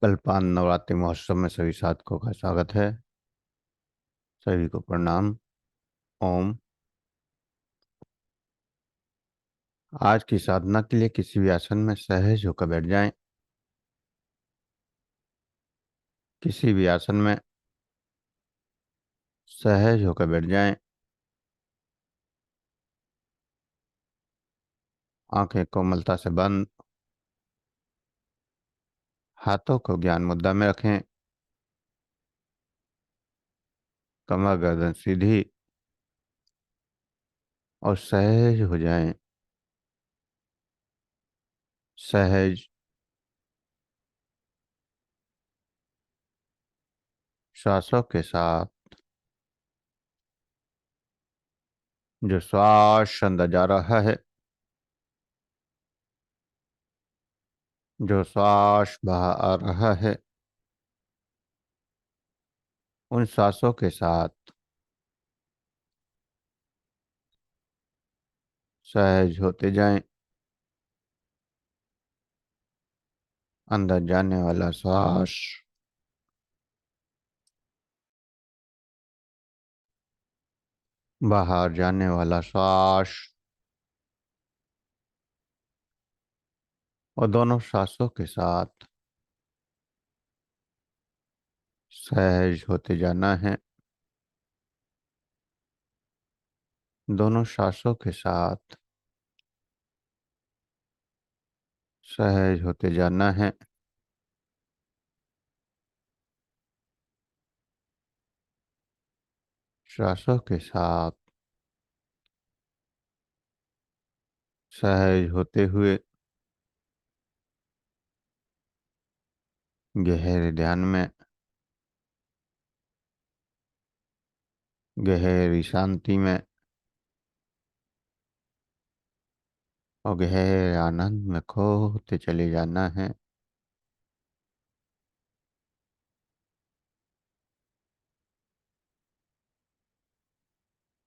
कल्पान नवरात्रि महोत्सव में सभी साधकों का स्वागत है। सभी को प्रणाम। ओम। आज की साधना के लिए किसी भी आसन में सहज होकर बैठ जाएं। किसी भी आसन में सहज होकर बैठ जाएं। आंखें कोमलता से बंद। हाथों को ज्ञान मुद्रा में रखें। कमर गर्दन सीधी और सहज हो जाएं। सहज श्वासों के साथ जो श्वास अंदर जा रहा है, जो श्वास बाहर आ रहा है, उन श्वासों के साथ सहज होते जाएं। अंदर जाने वाला श्वास बाहर जाने वाला श्वास और दोनों श्वासों के साथ सहज होते जाना है। दोनों श्वासों के साथ सहज होते जाना है। श्वासों के साथ सहज होते हुए गहरे ध्यान में, गहरी शांति में और गहरे आनंद में खोते चले जाना है।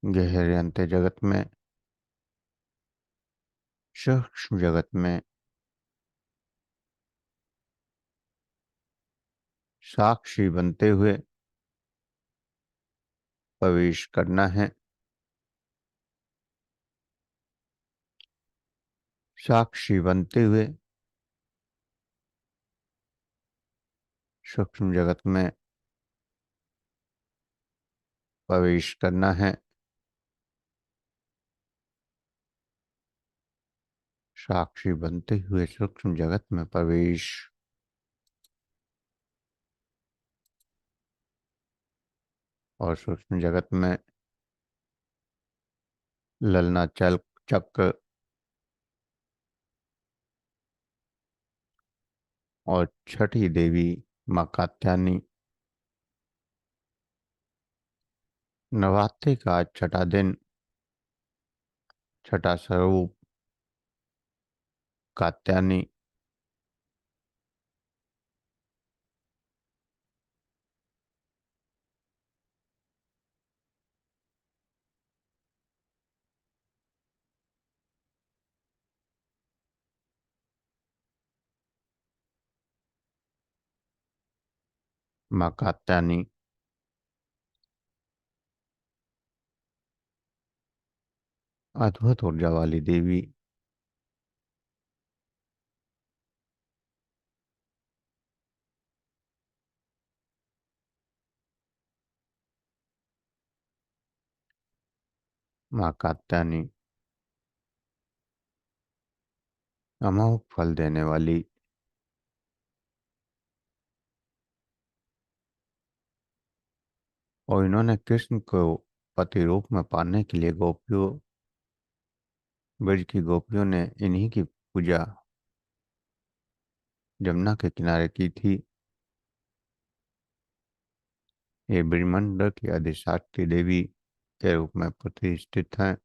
गहरे अंतर जगत में, सूक्ष्म जगत में साक्षी बनते हुए प्रवेश करना है। साक्षी बनते हुए सूक्ष्म जगत में प्रवेश करना है। साक्षी बनते हुए सूक्ष्म जगत में प्रवेश और सूक्ष्म जगत में ललना चल चक्र और छठी देवी माँ कात्यायनी। नवरात्रि का आज छठा दिन, छठा स्वरूप कात्यायनी। माँ कात्यायनी अद्भुत ऊर्जा वाली देवी। माँ कात्यायनी अमोघ फल देने वाली। और इन्होंने कृष्ण को पति रूप में पाने के लिए गोपियों, ब्रज की गोपियों ने इन्हीं की पूजा जमुना के किनारे की थी। ये ब्रह्मांड की अधिष्ठात्री देवी के रूप में प्रतिष्ठित हैं।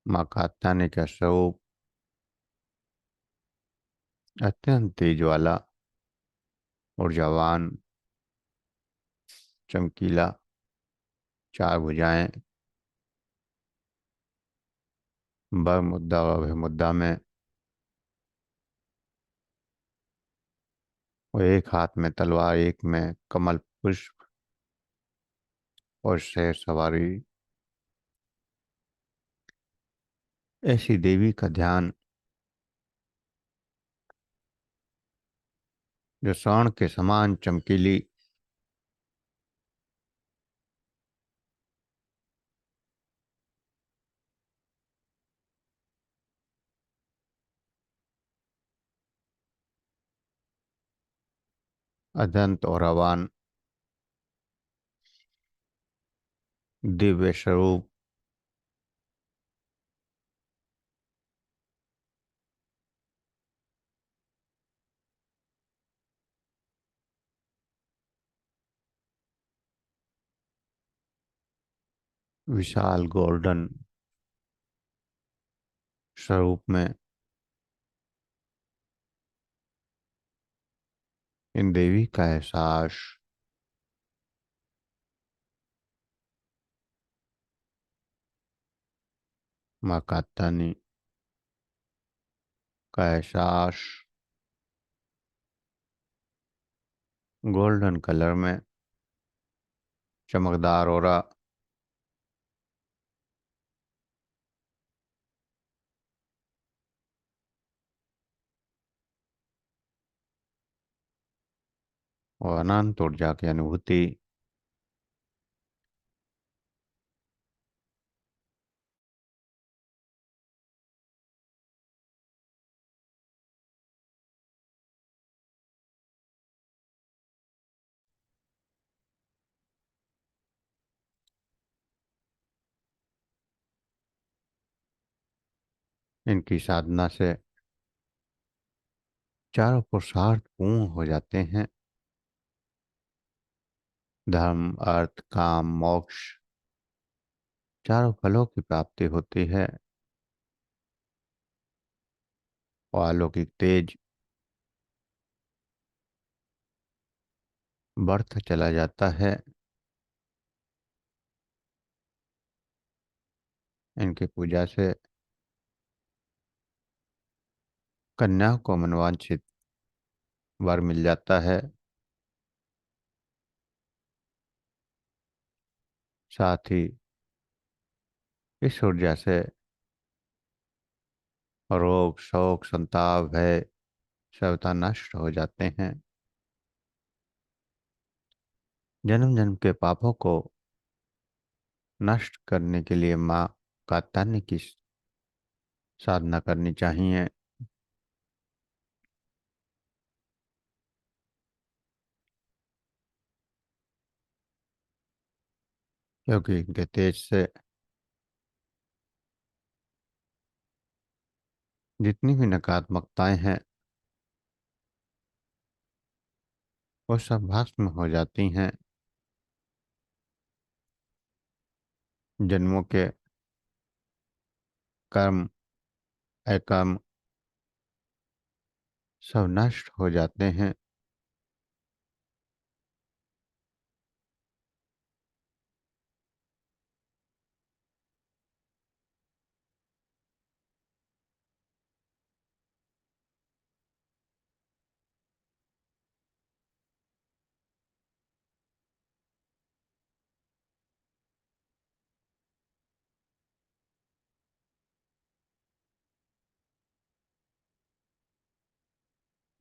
माँ कात्यायनी का स्वरूप अत्यंत तेज वाला, ऊर्जावान, चमकीला चार भुजाएं, बर मुद्दा और अभय मुद्दा में, और एक हाथ में तलवार, एक में कमल पुष्प और शेर सवारी। ऐसी देवी का ध्यान जो स्वर्ण के समान चमकीली, अदंत और अवान दिव्य स्वरूप, विशाल गोल्डन स्वरूप में इन देवी का एहसास माँ कात्यायनी का एहसास गोल्डन कलर में चमकदार और अनंत ऊर्जा की अनुभूति। इनकी साधना से चारों पुरुषार्थ पूर्ण हो जाते हैं। धर्म, अर्थ, काम, मोक्ष, चारों फलों की प्राप्ति होती है और अलौकिक तेज बढ़ता चला जाता है। इनकी पूजा से कन्या को मनवांछित वर मिल जाता है। साथ ही इस ऊर्जा से रोग, शोक, संताप, भय सबता नष्ट हो जाते हैं। जन्म जन्म के पापों को नष्ट करने के लिए माँ कात्यायनी की साधना करनी चाहिए, क्योंकि इनके तेज से जितनी भी नकारात्मकताएं हैं वो सब भस्म हो जाती हैं। जन्मों के कर्म, अकर्म सब नष्ट हो जाते हैं।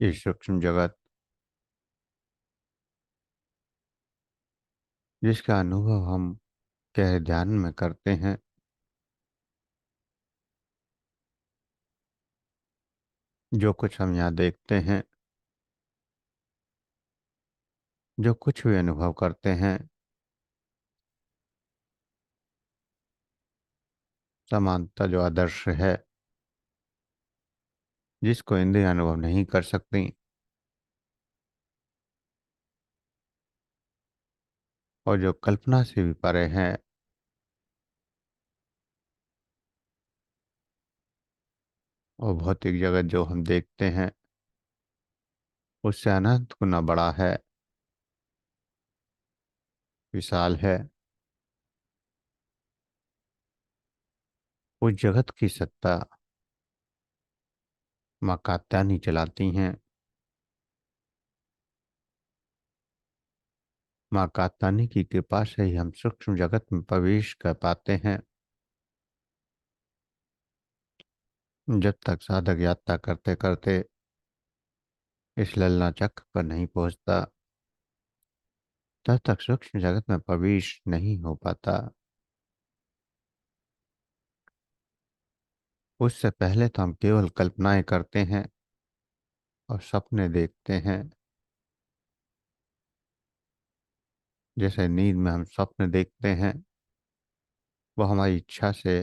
ये सूक्ष्म जगत जिसका अनुभव हम गहरे ध्यान में करते हैं, जो कुछ हम यहाँ देखते हैं, जो कुछ भी अनुभव करते हैं, समानता जो आदर्श है, जिसको इंद्रिय अनुभव नहीं कर सकती और जो कल्पना से भी परे है, और भौतिक जगत जो हम देखते हैं उससे अनंत गुना बड़ा है, विशाल है। उस जगत की सत्ता माँ कात्यायनी चलाती हैं। माँ कात्यायनी की कृपा से ही हम सूक्ष्म जगत में प्रवेश कर पाते हैं। जब तक साधक यात्रा करते करते इस ललना चक्र पर नहीं पहुंचता, तब तक सूक्ष्म जगत में प्रवेश नहीं हो पाता। उससे पहले तो हम केवल कल्पनाएं करते हैं और सपने देखते हैं। जैसे नींद में हम स्वप्न देखते हैं, वो हमारी इच्छा से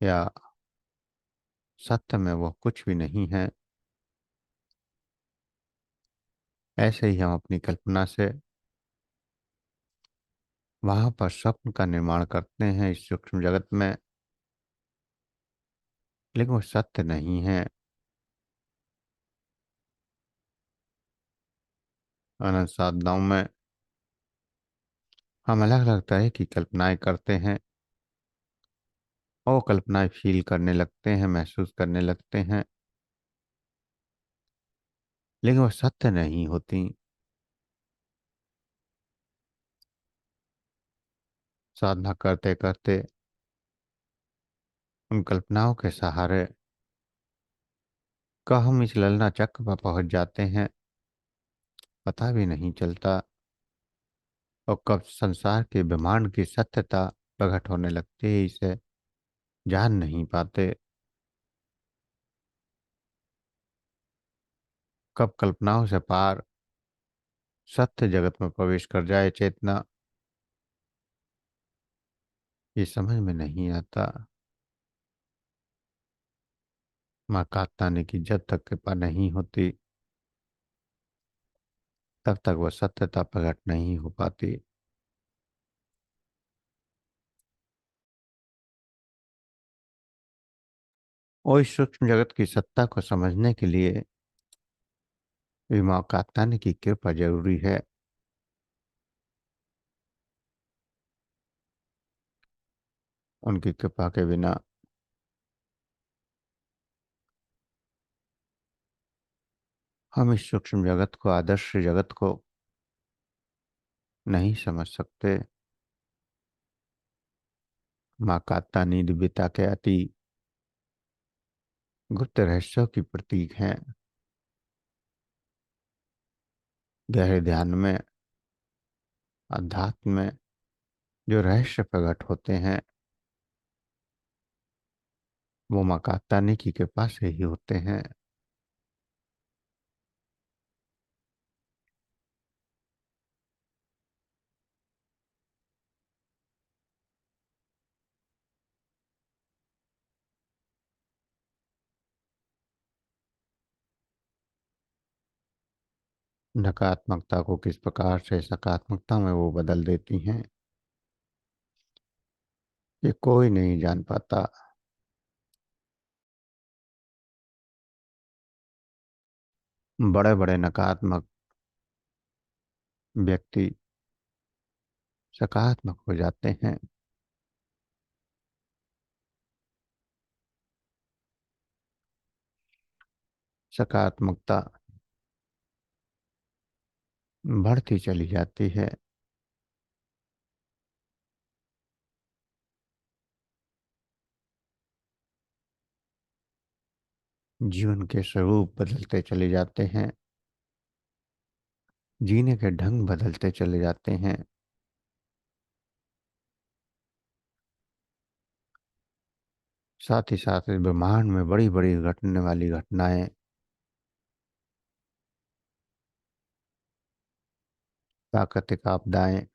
या सत्य में वो कुछ भी नहीं है। ऐसे ही हम अपनी कल्पना से वहां पर स्वप्न का निर्माण करते हैं इस सूक्ष्म जगत में, लेकिन वो सत्य नहीं है। अनंत साधनाओं में हम अलग अलग तरह की कल्पनाएं करते हैं और कल्पनाएं फील करने लगते हैं, महसूस करने लगते हैं, लेकिन वो सत्य नहीं होती। साधना करते करते उन कल्पनाओं के सहारे का हम इस ललना चक्र पर पहुंच जाते हैं, पता भी नहीं चलता। और कब संसार के ब्रह्मांड की सत्यता प्रकट होने लगती है, इसे जान नहीं पाते। कब कल्पनाओं से पार सत्य जगत में प्रवेश कर जाए चेतना, ये समझ में नहीं आता। माँ कात्यायनी की जब तक कृपा नहीं होती, तब तक वह सत्यता प्रकट नहीं हो पाती। और इस सूक्ष्म जगत की सत्ता को समझने के लिए भी माँ कात्यायनी की कृपा जरूरी है। उनकी कृपा के बिना हम इस सूक्ष्म जगत को, आदर्श जगत को नहीं समझ सकते। माँ कात्यायनी दिव्यता के अति गुप्त रहस्यों की प्रतीक हैं। गहरे ध्यान में, अध्यात्म में जो रहस्य प्रकट होते हैं, वो माँ कात्यायनी की कृपा से ही होते हैं। नकारात्मकता को किस प्रकार से सकारात्मकता में वो बदल देती हैं, ये कोई नहीं जान पाता। बड़े बड़े नकारात्मक व्यक्ति सकारात्मक हो जाते हैं। सकारात्मकता बढ़ती चली जाती है। जीवन के स्वरूप बदलते चले जाते हैं। जीने के ढंग बदलते चले जाते हैं। साथ ही साथ इस ब्रह्मांड में बड़ी बड़ी घटने वाली घटनाएं, प्राकृतिक आपदाएं,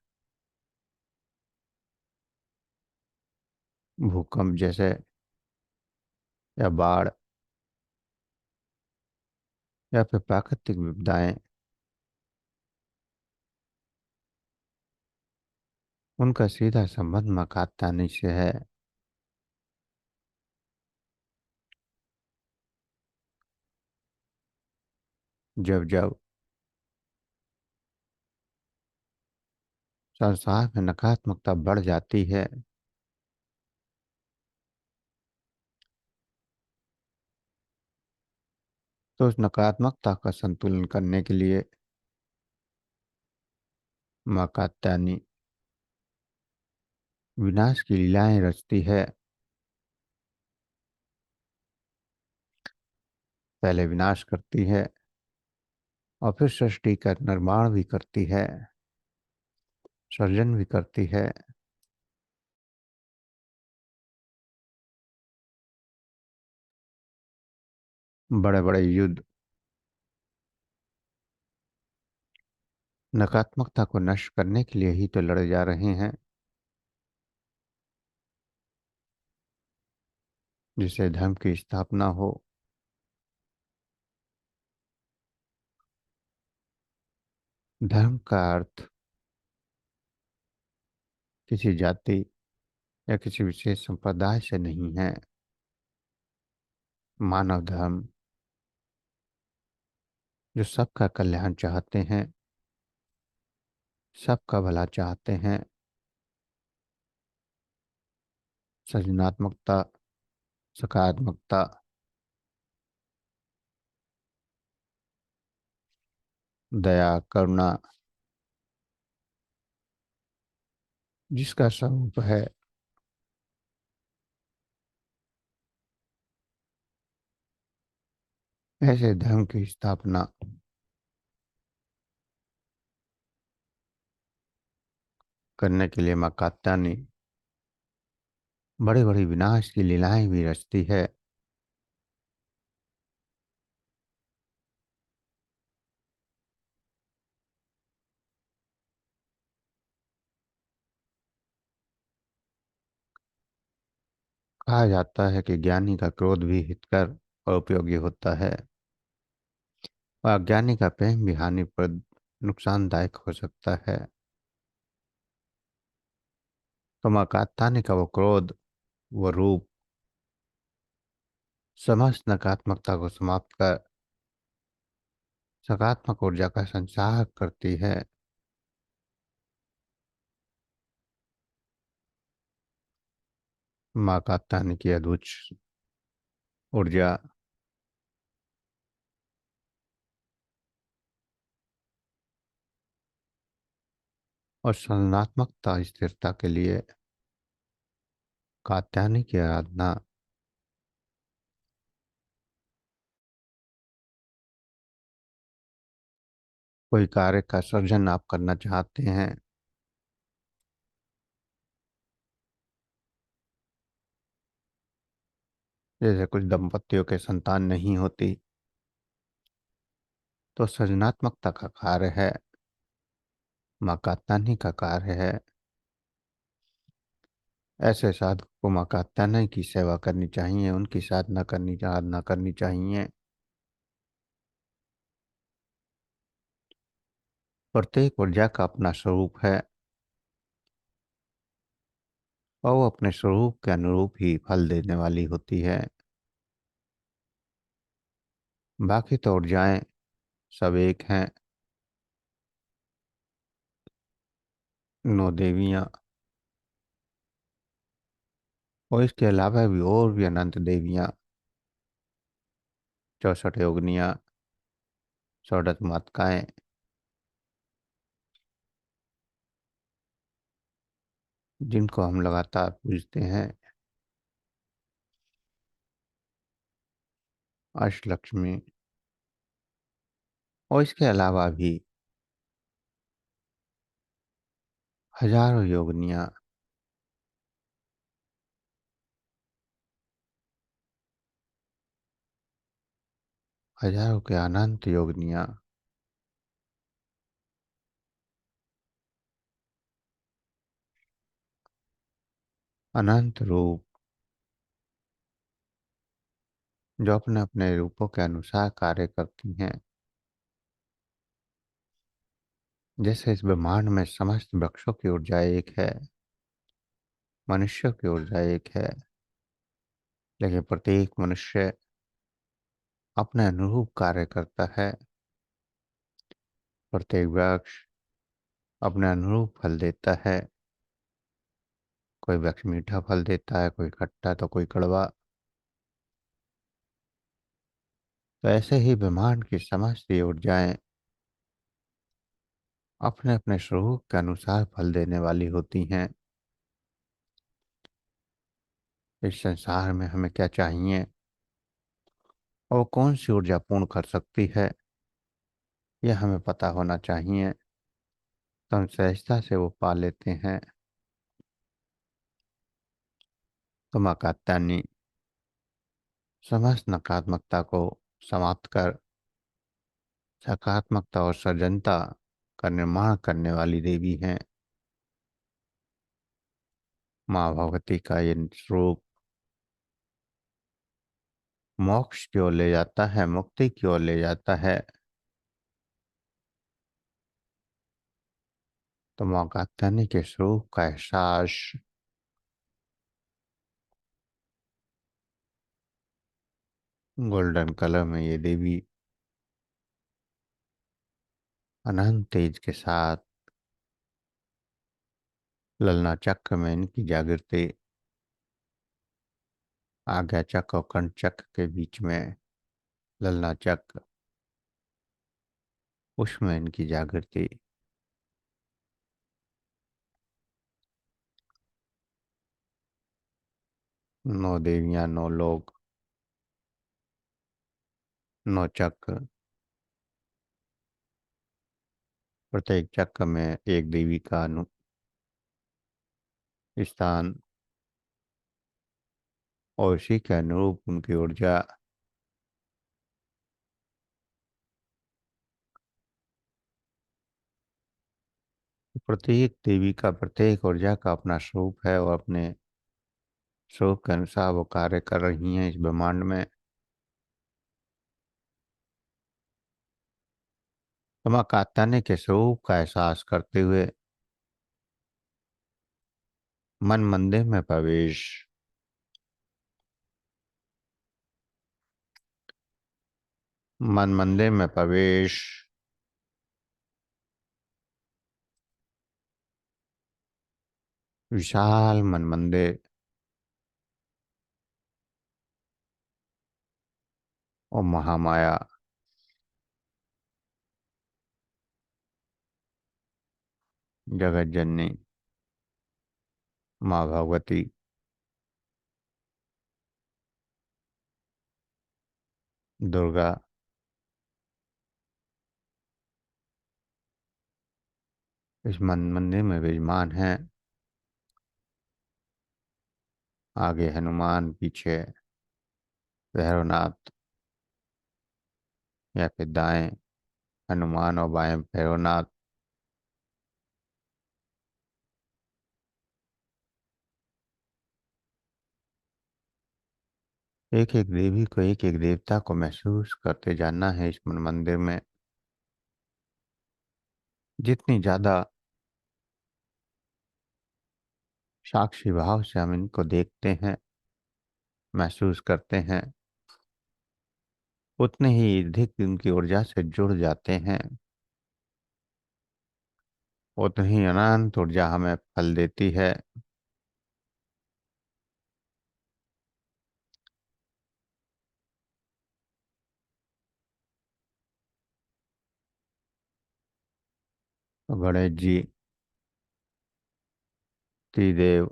भूकंप जैसे, या बाढ़, या फिर प्राकृतिक विपदाएं, उनका सीधा संबंध मकातानी से है। जब जब संसार में नकारात्मकता बढ़ जाती है, तो उस नकारात्मकता का संतुलन करने के लिए माँ कात्यायनी विनाश की लीलाएं रचती है। पहले विनाश करती है और फिर सृष्टि का निर्माण भी करती है, सृजन भी करती है। बड़े बड़े युद्ध नकारात्मकता को नष्ट करने के लिए ही तो लड़े जा रहे हैं, जिससे धर्म की स्थापना हो। धर्म का अर्थ किसी जाति या किसी विशेष संप्रदाय से नहीं है। मानव धर्म जो सबका कल्याण चाहते हैं, सबका भला चाहते हैं, सृजनात्मकता, सकारात्मकता, दया, करुणा जिसका स्वरूप है, ऐसे धर्म की स्थापना करने के लिए माँ कात्यायनी बड़ी बड़ी विनाश की लीलाएं भी रचती है। कहा जाता है कि ज्ञानी का क्रोध भी हितकर और उपयोगी होता है, और अज्ञानी का प्रेम भी हानिप्रद, नुकसानदायक हो सकता है। तो माँ कात्यायनी का वो क्रोध, वो रूप समस्त नकारात्मकता को समाप्त कर सकारात्मक ऊर्जा का संचार करती है। माँ कात्यायनी की अद्भुत ऊर्जा और संरचनात्मकता स्थिरता के लिए कात्यायनी की आराधना कोई कार्य का सृजन आप करना चाहते हैं, जैसे कुछ दंपतियों के संतान नहीं होती, तो सृजनात्मकता का कार्य है, माँ कात्यायनी का कार्य है। ऐसे साधक को माँ कात्यायनी की सेवा करनी चाहिए, उनकी साधना करनी, आराधना करनी चाहिए। प्रत्येक ऊर्जा का अपना स्वरूप है और वो अपने स्वरूप के अनुरूप ही फल देने वाली होती है। बाकी तो ऊर्जाएं सब एक हैं। नौ देवियां और इसके अलावा भी और भी अनंत देवियां, 64 योगिनियां, 16 मातृकाएं, जिनको हम लगातार पूजते हैं। अष्टलक्ष्मी और इसके अलावा भी हजारों योगिनियां, हजारों के अनंत योगिनियां, अनंत रूप जो अपने अपने रूपों के अनुसार कार्य करती हैं। जैसे इस ब्रह्मांड में समस्त वृक्षों की ऊर्जा एक है, मनुष्यों की ऊर्जा एक है, लेकिन प्रत्येक मनुष्य अपने अनुरूप कार्य करता है। प्रत्येक वृक्ष अपने अनुरूप फल देता है। कोई वृक्ष मीठा फल देता है, कोई खट्टा तो कोई कड़वा। तो ऐसे ही ब्रह्मांड की समस्त ऊर्जाएं अपने अपने स्वरूप के अनुसार फल देने वाली होती हैं। इस संसार में हमें क्या चाहिए और कौन सी ऊर्जा पूर्ण कर सकती है, यह हमें पता होना चाहिए। तो हम सहजता से वो पा लेते हैं। तो माँ कात्यायनी समस्त नकारात्मकता को समाप्त कर सकारात्मकता और सृजनता का निर्माण करने वाली देवी हैं। माँ भगवती का ये स्वरूप मोक्ष की ओर ले जाता है, मुक्ति की ओर ले जाता है। तो माँ कात्यायनी के स्वरूप का एहसास गोल्डन कलर में ये देवी अनंत तेज के साथ ललना चक्र में इनकी जागृति, आज्ञा चक्र और कंठ चक्र के बीच में ललना चक्र, उसमें इनकी जागृति। नौ देवियां, नौ लोग, नौ चक्र, प्रत्येक चक्र में एक देवी का स्थान और उसी के अनुरूप उनकी ऊर्जा प्रत्येक देवी का, प्रत्येक ऊर्जा का अपना स्वरूप है और अपने स्वरूप के अनुसार वो कार्य कर रही हैं इस ब्रह्मांड में। तो माँ कात्यायनी के स्वरूप का एहसास करते हुए मन मंदिर में प्रवेश, मन मंदिर में प्रवेश, विशाल मन मंदिर और महामाया जगत जननी माँ भगवती दुर्गा इस मन मंदिर में विराजमान है। आगे हनुमान, पीछे भैरवनाथ, या फिर दाएं हनुमान और बाएं भैरवनाथ। एक एक देवी को, एक एक देवता को महसूस करते जाना है इस मन मंदिर में। जितनी ज्यादा साक्षी भाव से हम इनको देखते हैं, महसूस करते हैं, उतने ही अधिक इनकी ऊर्जा से जुड़ जाते हैं, उतनी ही अनंत ऊर्जा हमें फल देती है। तो गणेश जी, त्रिदेव,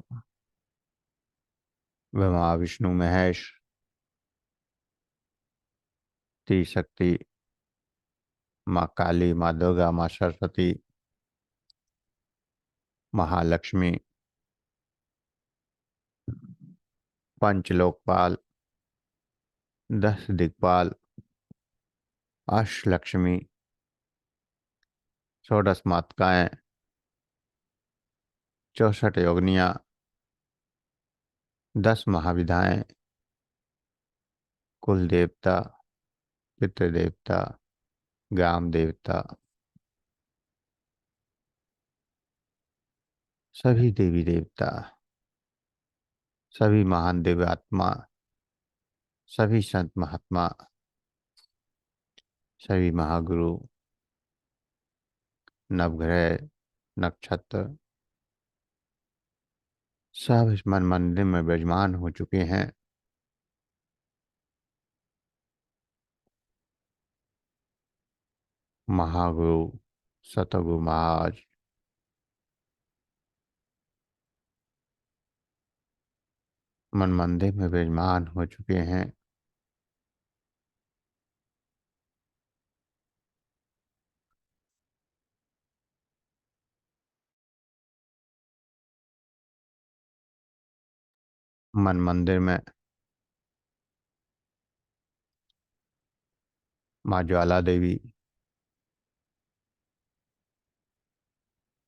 ब्रह्मा विष्णु महेश, त्रिशक्ति, माँ काली, माँ दुर्गा, माँ सरस्वती, महालक्ष्मी, पंचलोकपाल, 10 दिक्पाल, अष्टलक्ष्मी, षोडश मातृकाएं, 64 योगिनियाँ, 10 महाविधाएं, कुल देवता, पितृ देवता, ग्राम देवता, सभी देवी देवता, सभी महान दिव्यात्मा, सभी संत महात्मा, सभी महागुरु, नवग्रह, नक्षत्र, सब इस मन मंदिर में विराजमान हो चुके हैं। महागुरु सतगुरु महाराज मन मंदिर में विराजमान हो चुके हैं। मन मंदिर में माँ ज्वाला देवी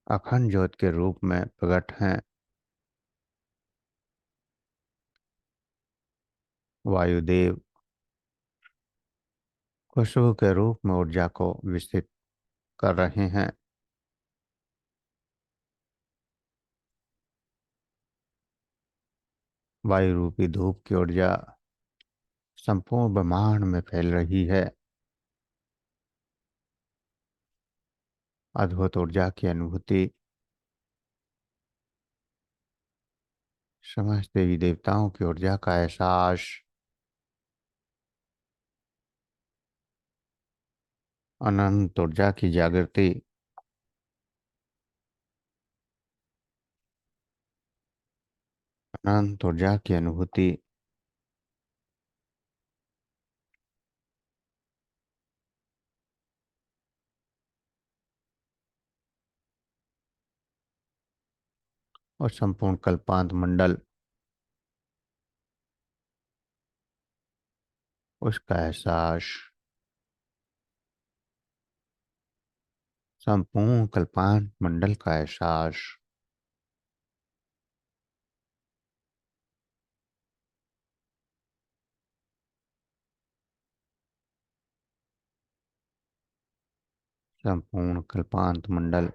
अखंड ज्योत के रूप में प्रकट हैं। वायुदेव खुशबू के रूप में ऊर्जा को विस्तृत कर रहे हैं। वायु रूपी धूप की ऊर्जा संपूर्ण ब्रह्मांड में फैल रही है। अद्भुत ऊर्जा की अनुभूति समस्त देवी देवताओं की ऊर्जा का एहसास, अनंत ऊर्जा की जागृति, अनंत ऊर्जा की अनुभूति और संपूर्ण कल्पांत मंडल उसका एहसास, संपूर्ण कल्पांत मंडल का एहसास संपूर्ण कल्पांत मंडल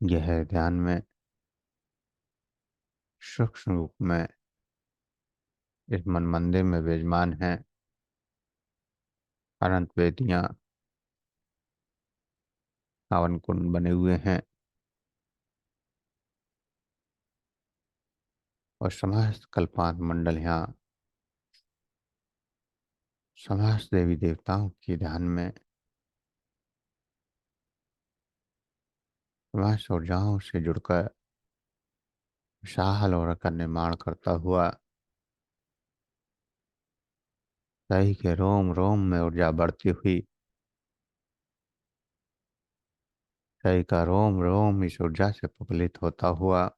गहरे ध्यान में सूक्ष्म रूप में इस मन मंदिर में विराजमान है। अनंत वेदियां हवन कुंड बने हुए हैं और समस्त कल्पांत मंडल यहाँ समस्त देवी देवताओं के ध्यान में समस्त ऊर्जाओं से जुड़कर विशाल और का निर्माण करता हुआ शरीर के रोम रोम में ऊर्जा बढ़ती हुई, शरीर का रोम रोम इस ऊर्जा से प्रफुल्लित होता हुआ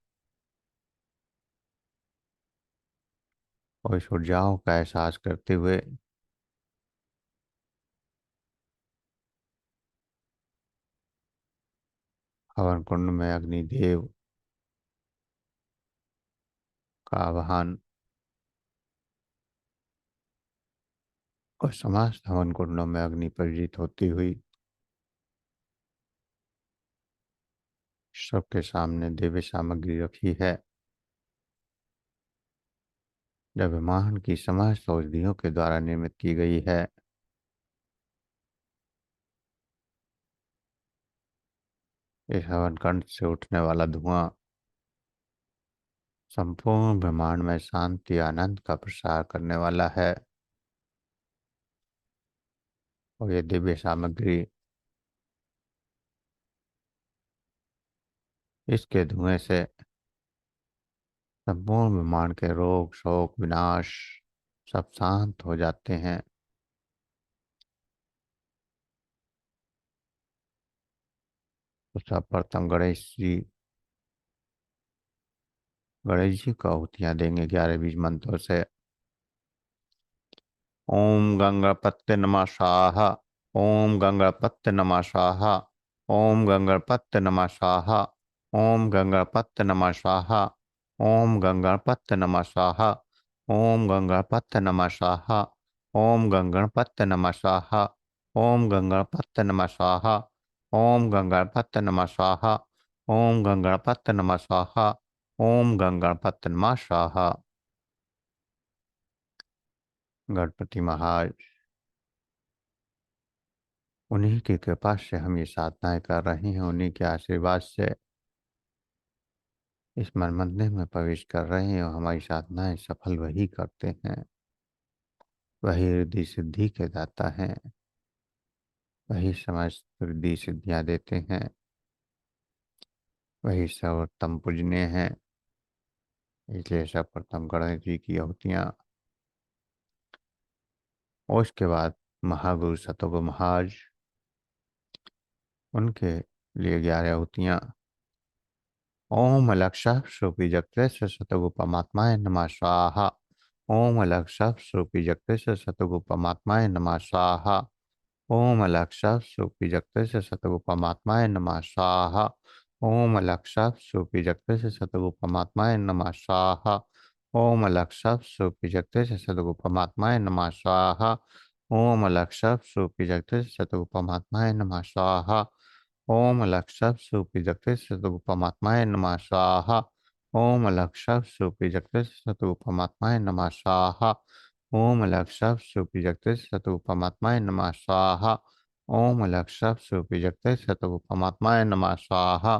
और इस ऊर्जाओं का एहसास करते हुए हवन कुंड में अग्निदेव का आवाहन और समस्त हवन कुंडों में अग्नि प्रज्वलित होती हुई सबके सामने दिव्य सामग्री रखी है। जो ब्रह्मांड की समस्त औषधियों के द्वारा निर्मित की गई है। इस हवन कुंड से उठने वाला धुआं संपूर्ण ब्रह्मांड में शांति आनंद का प्रसार करने वाला है और ये दिव्य सामग्री इसके धुएं से संपूर्ण ब्रह्मांड के रोग शोक विनाश सब शांत हो जाते हैं। तो सर्वप्रथम गणेश जी को आहुतियां देंगे 11 बीज मंत्रों से। ओम गंगणपत्य नमः स्वाहा। ओम गंगणपत्य नमः स्वाहा। ओम गंगणपत्य नमः स्वाहा। ओम गंगणपत्य नमः स्वाहा। ओम गंगणपत्य नमः स्वाहा। ओम गंगणपत्य नमः स्वाहा। ओम गंगणपत्य नमः स्वाहा। ओम गंगणपत्य नमः स्वाहा। ओम गंगणपत्य नमः स्वाहा। ओम गंगणपत्य नमः स्वाहा। ओम गंगणपत्य नमः स्वाहा। गणपति महाराज उन्हीं की कृपा से हम ये साधनाएं कर रहे हैं, उन्हीं के आशीर्वाद से इस मन मंदिर में प्रवेश कर रहे हैं और हमारी साधनाएं सफल वही करते हैं, वही रिद्धि सिद्धि के दाता हैं। वही समस्त रिद्धि सिद्धियां देते हैं, वही सर्वोत्तम पूजनीय हैं। इसलिए सर्वप्रथम गणेश जी की आहुतियाँ, और उसके बाद महागुरु सतगुरु महाराज, उनके लिए 11 आहुतियाँ। ओम अलक्षा श्रुपि जगते सतगु परमात्माय नमः स्वाहा। ओम अलक्षा श्रुपि जगते सतगु परमात्माय नमः स्वाहा। ओम अलक्षा श्रुपि जगते सतगु परमात्माय नमः स्वाहा। ओम अलक्षा श्रुपि जगते सतगु परमात्माय नमः स्वाहा। ओम अलक्षा श्रुपि जगते सतगु परमात्माय नमः स्वाहा। ओम अलक्षा श्रुपि जगते सतगु परमात्माय नमः स्वाहा। ओम लक्षव सुपिजक्ते सतगुपमात्माय नमः स्वाहा। ओम लक्षव सुपिजक्ते सतगुपमात्माय नमः स्वाहा। ओम लक्षव सुपिजक्ते सतगुपमात्माय नमः स्वाहा। ओम लक्षव सुपिजक्ते सतगुपमात्माय नमः स्वाहा।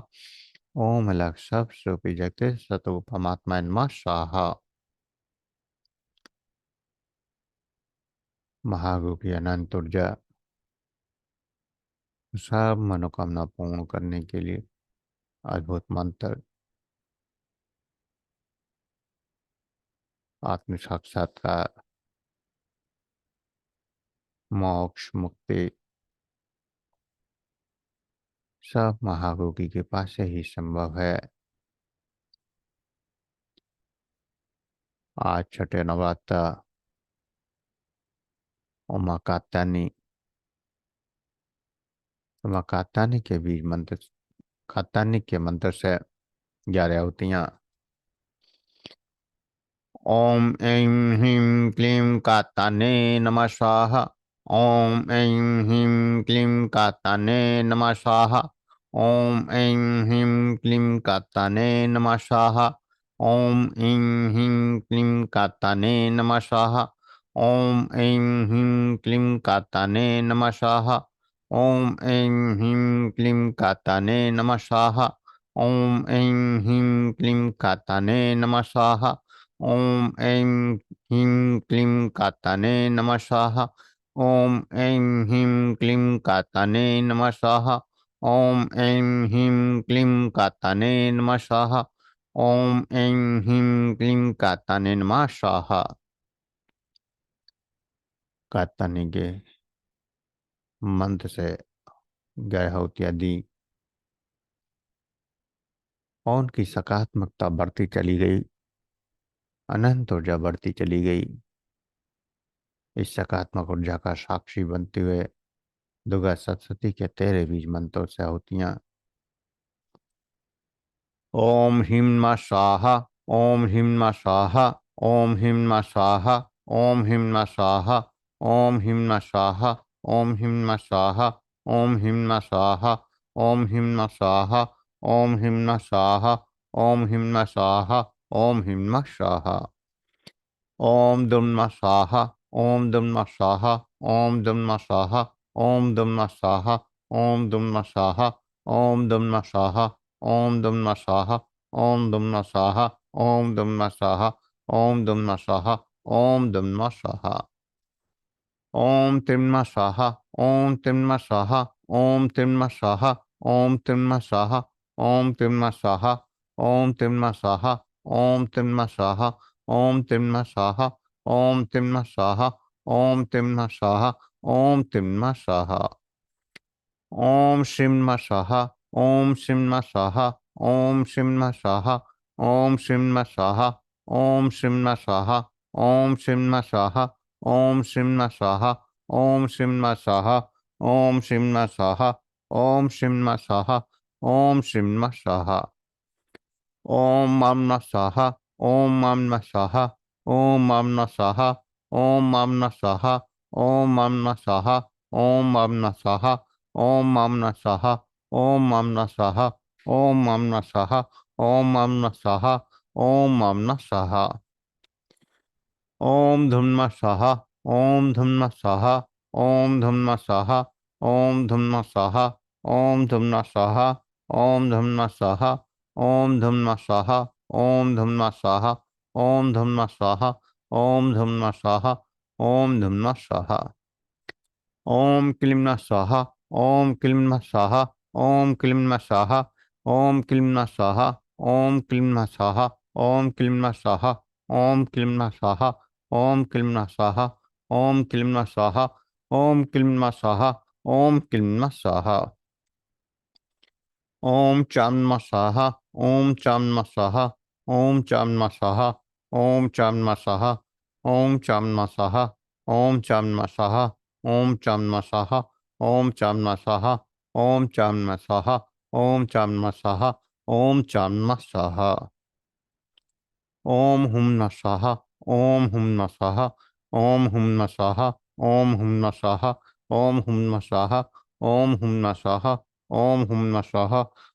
ओम लक्षव सुपिजक्ते सतगुपमात्माय नमः स्वाहा। महागु की अनंत ऊर्जा सब मनोकामना पूर्ण करने के लिए अद्भुत मंत्र, आत्म साक्षात्कार, मोक्ष, मुक्ति, सब महागु की कृपा से ही संभव है। आज छठे नवरात्र उमा कात्यायनी, उमा कात्यायनी के बीज मंत्र, कात्यायनी के मंत्र से 11 आहुतियाँ। ओम ऐं ह्रीं क्लीं कात्यायने नमः स्वाहा। ओम ऐं ह्रीं क्लीं कात्यायने नमः स्वाहा। ओम ऐं ह्रीं क्लीं कात्यायने नमः स्वाहा। ओम ऐं ह्रीं क्लीं कात्यायने नमः स्वाहा। ओम ऐं ह्रीं क्लीं कात्यायने नमः स्वाहा। ओम ऐं ह्रीं क्लीं कात्यायने नमः स्वाहा। ओम ऐं ह्रीं क्लीं कात्यायने नमः स्वाहा। ओम ऐं ह्रीं क्लीं कात्यायने नमः स्वाहा। ओम ऐं ह्रीं क्लीं कात्यायने नमः स्वाहा। ओम ऐं ह्रीं क्लीं कात्यायने नमः स्वाहा। ओम ऐं ह्रीं क्लीं कात्यायने नमः स्वाहा। कात्यायनी के मंत्र से गहराउतियाँ दी और उनकी सकारात्मकता बढ़ती चली गई, अनंत ऊर्जा बढ़ती चली गई। इस सकारात्मक ऊर्जा का साक्षी बनते हुए दुर्गा सप्तशती के 13 बीज मंत्रों से आहुतियाँ। ओम ह्रीं नमः स्वाहा। ओम ह्रीं नमः स्वाहा। ओम ह्रीं नमः स्वाहा। ओम ह्रीं नमः स्वाहा। ओम ह्रीं नमः स्वाहा। ओम ह्रीं नमः स्वाहा। ओम ह्रीं नमः स्वाहा। ओम ह्रीं नमः स्वाहा। ओम ह्रीं नमः स्वाहा। ओम ह्रीं नमः स्वाहा। ओम ह्रीं नमः स्वाहा। ओम दुम नमः स्वाहा। ओम दुम नमः स्वाहा। ओम दुम नमः स्वाहा। ओम दुम नमः स्वाहा। ओम दुम नमः स्वाहा। ओम दुम नमः स्वाहा। ओम दुम नमः स्वाहा। ओम दुम नमः स्वाहा। ओम दुम नमः स्वाहा। ओम दुम नमः स्वाहा। ओम दुम नमः स्वाहा। ओम त्रिन्मा स्वाहा। ओम त्रिन्मा स्वाहा। ओम त्रिन्मा स्वाहा। ओम त्रिन्मा स्वाहा। ओम त्रिन्मा स्वाहा। ओम त्रिन्मा स्वाहा। ओम त्रिन्मा स्वाहा। ओम त्रिन्मा स्वाहा। ओम त्रिन्मा स्वाहा। ओम त्रिन्मा स्वाहा। ओम त्रिन्मा स्वाहा। ओम श्रीं नमः स्वाहा। ओम श्रीं नमः स्वाहा। ओम श्रीं नमः स्वाहा। ओम श्रीं नमः स्वाहा। ओम श्रीं नमः स्वाहा। ओम श्रीं नमः स्वाहा। ओम श्रीं नमः स्वाहा। ओम श्रीं नमः स्वाहा। ओम श्रीं नमः स्वाहा। ओम श्रीं नमः स्वाहा। ओम श्रीं नमः स्वाहा। ओम मम नमः स्वाहा। ओम मम नमः स्वाहा। ओम मम नमः स्वाहा। ओम मम नमः स्वाहा। ओम मम नमः स्वाहा। ओम मम नमः स्वाहा। ओम मम नमः स्वाहा। ओम मम नमः स्वाहा। ओम मम नमः स्वाहा। ओम मम नमः स्वाहा। ओम मम नमः स्वाहा। ओम धुम नमः स्वाहा। ओम धुम नमः स्वाहा। ओम धुम नमः स्वाहा। ओम धुम नमः स्वाहा। ओम धुम नमः स्वाहा। ओम धुम नमः स्वाहा। ओम धुम नमः स्वाहा। ओम धुम नमः स्वाहा। ओम धुम नमः स्वाहा। ओम धुम नमः स्वाहा। ओम धुम नमः स्वाहा। ओम क्लीं नमः स्वाहा। ओम क्लीं नमः स्वाहा। ओम क्लीं नमः स्वाहा। ओम क्लीं नमः स्वाहा। ओम क्लीं नमः स्वाहा। ओम क्लीं नमः स्वाहा। ओम क्लीं नमः स्वाहा। ओम क्लीं नमः स्वाहा। ओम क्लीं नमः स्वाहा। ओम क्लीं नमः स्वाहा। ओम क्लीं नमः स्वाहा। ओम चां नमः स्वाहा। ओम चां नमः स्वाहा। ओम चां नमः स्वाहा। ओम चां नमः स्वाहा। ओम चां नमः स्वाहा। ओम चां नमः स्वाहा। ओम चां नमः स्वाहा। ओम चां नमः स्वाहा। ओम चां नमः स्वाहा। ओम चां नमः स्वाहा। ओम चां नमः स्वाहा। ओम हुम नमः स्वाहा। ओम हुम नमः स्वाहा। ओम हुम नमः स्वाहा। ओम हुम नमः स्वाहा। ओम हुम नमः स्वाहा। ओम हुम नमः स्वाहा।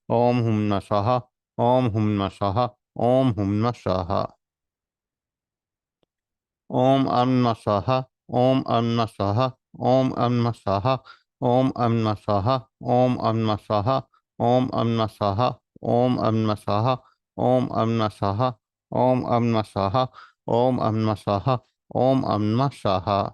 ओम हुम नमः स्वाहा। ओम हुम नमः स्वाहा। ओम हुम नमः स्वाहा। ओम हुम नमः स्वाहा। ओम अं नमः स्वाहा। ओम अं नमः स्वाहा। ओम अं नमः स्वाहा। ओम अं नमः स्वाहा। ओम अं नमः स्वाहा। ओम अं नमः स्वाहा। ओम अं नमः स्वाहा। ओम अं नमः स्वाहा। ओम अं नमः स्वाहा। ओम अं नमः स्वाहा। ओम अं नमः स्वाहा।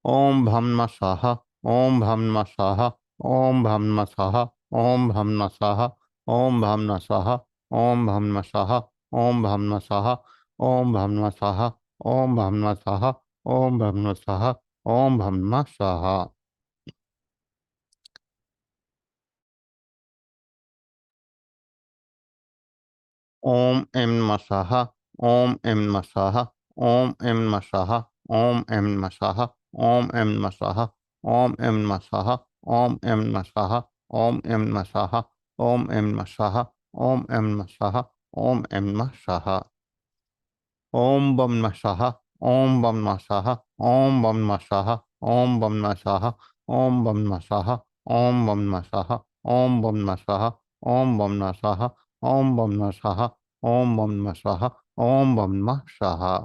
ओम भम नमः स्वाहा। ओम भम नमः स्वाहा। ओम भम नमः स्वाहा। ओम भम नमः स्वाहा। ओम भम नमः स्वाहा। ओम भम नमः स्वाहा। ओम भम नमः स्वाहा। ओम भम नमः स्वाहा। ओम भम नमः स्वाहा। ओम भम नमः स्वाहा। ओम भम नमः स्वाहा। ओम ऐं नमः स्वाहा। ओम ऐं नमः स्वाहा। ओम ऐं नमः स्वाहा। ओम ऐं नमः स्वाहा। ओम ऐं नमः स्वाहा। ओम ऐं नमः स्वाहा। ओम ऐं नमः स्वाहा। ओम ऐं नमः स्वाहा। ओम ऐं नमः स्वाहा। ओम ऐं नमः स्वाहा। ओम ऐं नमः स्वाहा। ओम बम नमः स्वाहा। ओम बम नमः स्वाहा। ओम बम नमः स्वाहा। ओम बम नमः स्वाहा। ओम बम नमः स्वाहा। ओम बम नमः स्वाहा। ओम बम नमः स्वाहा। ओम बम नमः स्वाहा। ओम बम नमः स्वाहा। ओम बम नमः स्वाहा। ओम बम नमः स्वाहा।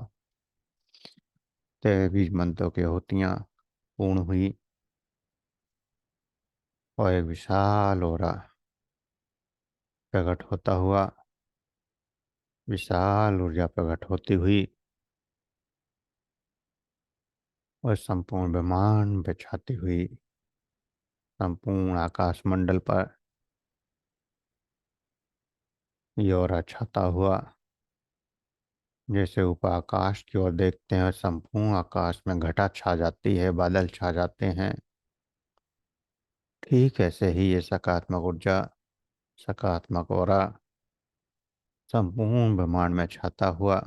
तेरे बीज मंत्रों की होतियां पूर्ण हुई और एक विशाल ओरा प्रकट होता हुआ, विशाल ऊर्जा प्रकट होती हुई और संपूर्ण ब्रह्मांड पे छाती हुई, संपूर्ण आकाश मंडल पर ये ओरा छाता हुआ, जैसे ऊपर आकाश की ओर देखते हैं संपूर्ण आकाश में घटा छा जाती है, बादल छा जाते हैं। ठीक ऐसे ही ये सकारात्मक ऊर्जा, सकारात्मक ओरा संपूर्ण ब्रह्मांड में छाता हुआ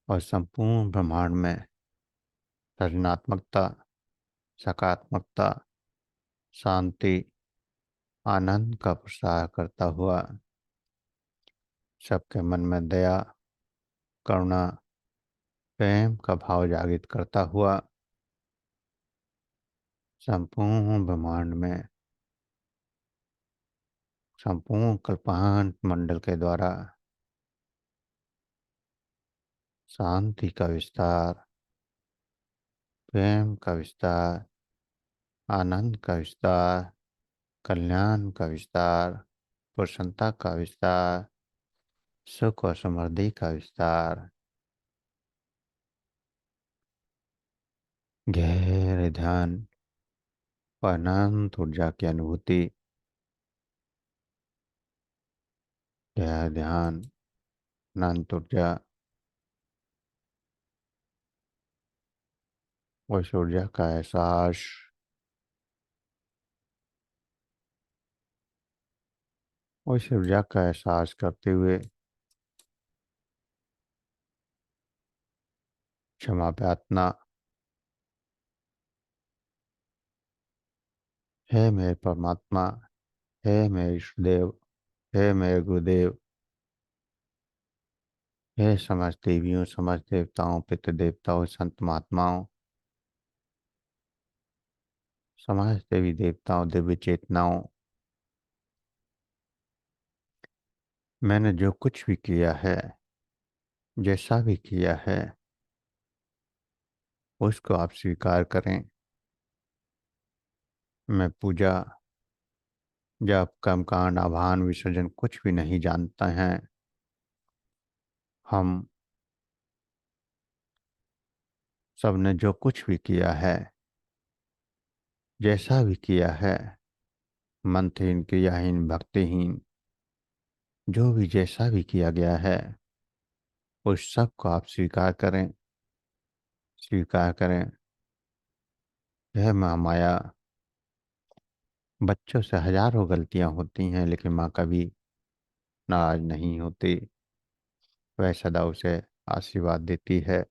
और संपूर्ण ब्रह्मांड में सृजनात्मकता, सकारात्मकता, शांति, आनंद का प्रसार करता हुआ सबके मन में दया, करुणा, प्रेम का भाव जागृत करता हुआ संपूर्ण ब्रह्मांड में, संपूर्ण कल्पांत मंडल के द्वारा शांति का विस्तार, प्रेम का विस्तार, आनंद का विस्तार, कल्याण का विस्तार, प्रसन्नता का विस्तार, सुख और समृद्धि का विस्तार, गहरे ध्यान और अनंत ऊर्जा की अनुभूति, गहरा ध्यान, अनंत ऊर्जा, उस ऊर्जा का एहसास, उस ऊर्जा का एहसास करते हुए क्षमा प्रार्थना। हे मेरे परमात्मा, हे मेरे ईष्टदेव, हे मेरे गुरुदेव, हे समस्त देवियों, समस्त देवताओं, पितृ देवताओं, संत महात्माओं, समस्त देवी देवताओं, दिव्य चेतनाओं, मैंने जो कुछ भी किया है, जैसा भी किया है, उसको आप स्वीकार करें। मैं पूजा, जप, कर्मकांड, आवाहन, विसर्जन कुछ भी नहीं जानता है। हम सबने जो कुछ भी किया है जैसा भी किया है, मंत्रहीन, क्रियाहीन, भक्तिहीन, जो भी जैसा भी किया गया है, उस सब को आप स्वीकार करें। स्वीकार करें। यह महामाया, बच्चों से हजारों गलतियां होती हैं, लेकिन माँ कभी नाराज नहीं होती। वह सदा उसे आशीर्वाद देती है।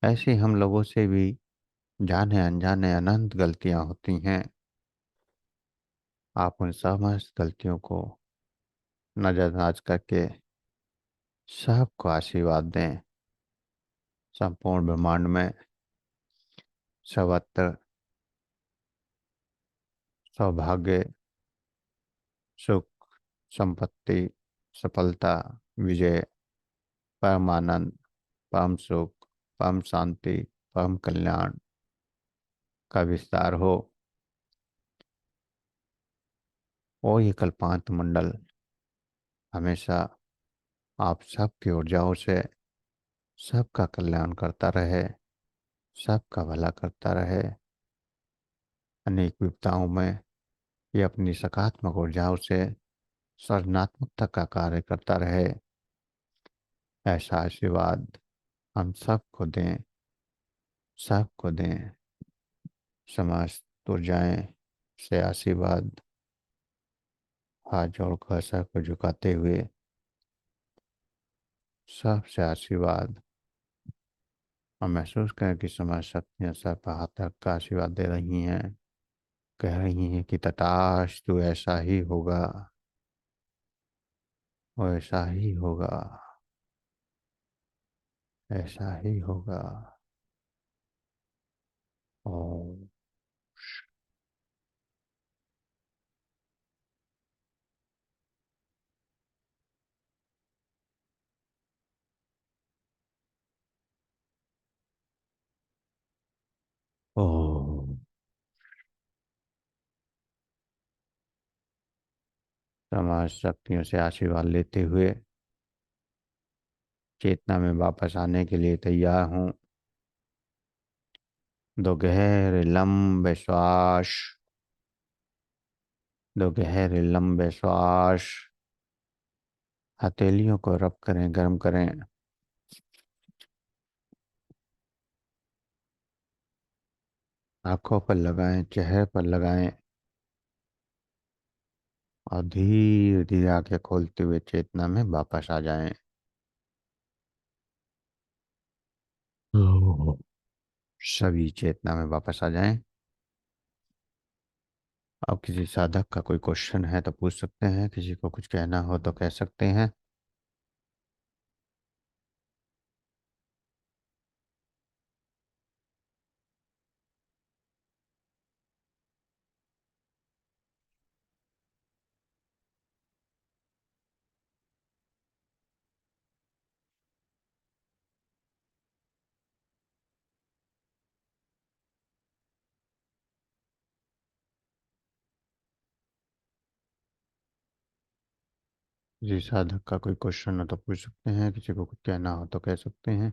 ऐसे हम लोगों से भी जाने अनजाने अनंत गलतियां होती हैं। आप उन समस्त गलतियों को नजरअंदाज करके सबको आशीर्वाद दें। संपूर्ण ब्रह्मांड में सर्वत्र सौभाग्य, सुख, संपत्ति, सफलता, विजय, परम आनंद, परम सुख, परम शांति, परम कल्याण का विस्तार हो। और ये कल्पांत मंडल हमेशा आप सबकी ऊर्जाओं से सबका कल्याण करता रहे, सबका भला करता रहे। अनेक विपदाओं में ये अपनी सकारात्मक ऊर्जाओं से सृजनात्मकता का कार्य करता रहे। ऐसा आशीर्वाद हम सबको दें, सबको दें। समस्त ऊर्जाएं से आशीर्वाद हाथ जोड़कर सर को झुकाते हुए सबसे आशीर्वाद हम महसूस करें कि समाज शक्तियाँ सर पर हाथ रख कर आशीर्वाद दे रही हैं। कह रही हैं कि तथास्तु, ऐसा ही होगा, वैसा ही होगा, ऐसा ही होगा। ओम। ओम। समाज शक्तियों से आशीर्वाद लेते हुए चेतना में वापस आने के लिए तैयार हूँ। दो गहरे लंबे श्वास। दो गहरे लंबे श्वास। हथेलियों को रब करें, गर्म करें। आंखों पर लगाएं, चेहरे पर लगाएं, और धीरे धीरे आंखें खोलते हुए चेतना में वापस आ जाएं। ओह। सभी चेतना में वापस आ जाएं। अब किसी साधक का कोई क्वेश्चन है तो पूछ सकते हैं, किसी को कुछ कहना हो तो कह सकते हैं। किसी साधक का कोई क्वेश्चन हो तो पूछ सकते हैं, किसी को कुछ कहना हो तो कह सकते हैं।